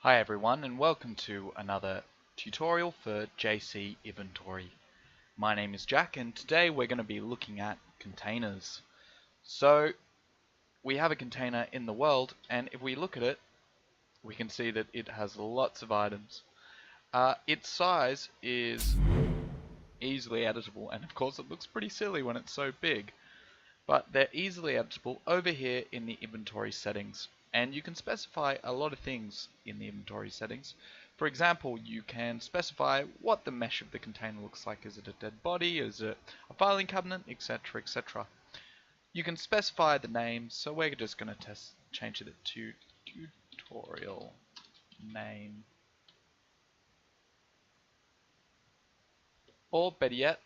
Hi everyone, and welcome to another tutorial for JcInventory. My name is Jack, and today we're going to be looking at containers. So we have a container in the world, and if we look at it, we can see that it has lots of items. Its size is easily editable, and of course it looks pretty silly when it's so big, but they're easily editable over here in the inventory settings. And you can specify a lot of things in the inventory settings. For example, you can specify what the mesh of the container looks like. Is it a dead body? Is it a filing cabinet? Etc. etc. You can specify the name, so we're just going to change it to tutorial name. Or better yet,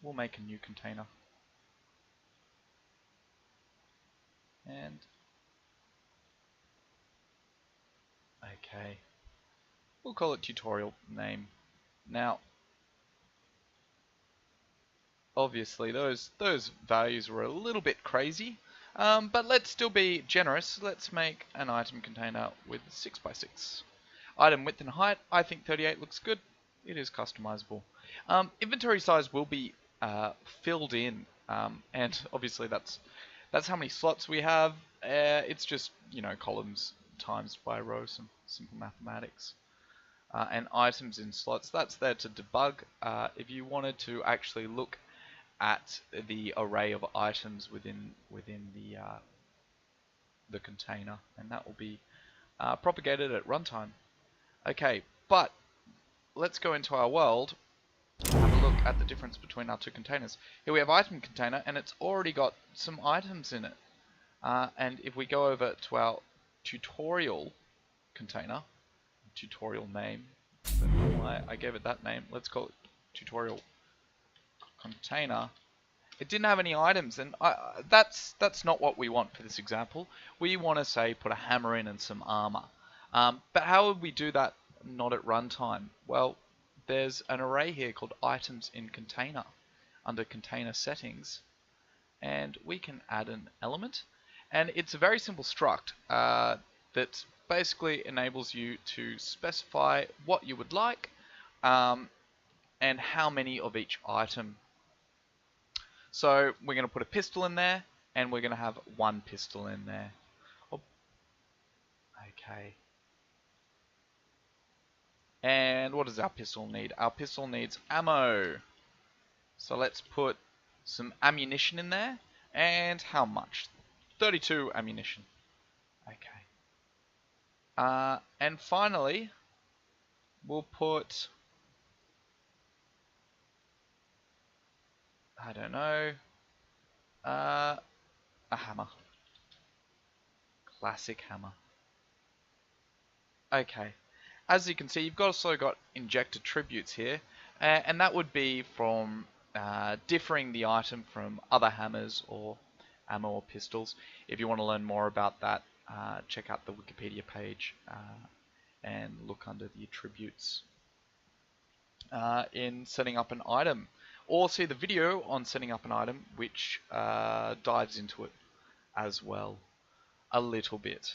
we'll make a new container. And okay, we'll call it tutorial name. Now, obviously those values were a little bit crazy, but let's still be generous. Let's make an item container with 6x6. Item width and height, I think 38 looks good. It is customizable. Inventory size will be filled in, and obviously that's how many slots we have. It's just, you know, columns times by row, some simple mathematics. And items in slots, that's there to debug. If you wanted to actually look at the array of items within the container, and that will be propagated at runtime. Okay, but let's go into our world, have a look at the difference between our two containers. Here we have item container, and it's already got some items in it. And if we go over to our tutorial container, tutorial name, I don't know why I gave it that name, let's call it tutorial container. It didn't have any items, and that's not what we want for this example. We want to say put a hammer in and some armor. But how would we do that not at runtime? Well, there's an array here called items in container under container settings, and we can add an element, and it's a very simple struct that basically enables you to specify what you would like and how many of each item. So we're going to put a pistol in there, and we're going to have one pistol in there. Oh, okay. And what does our pistol need? Our pistol needs ammo. So let's put some ammunition in there. And how much? 32 ammunition. Okay. And finally, we'll put, I don't know, a hammer. Classic hammer. Okay. As you can see, you've also got inject attributes here, and that would be from differing the item from other hammers or ammo or pistols. If you want to learn more about that, check out the Wikipedia page and look under the attributes in setting up an item, or see the video on setting up an item, which dives into it as well a little bit,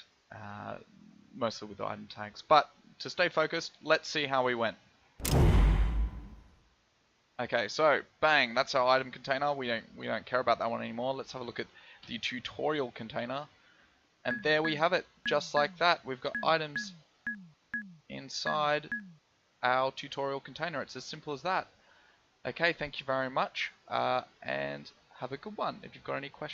mostly with item tags. But to stay focused, let's see how we went. Okay, so bang, that's our item container. We don't care about that one anymore. Let's have a look at the tutorial container, and there we have it, just like that. We've got items inside our tutorial container. It's as simple as that. Okay, thank you very much, and have a good one. If you've got any questions.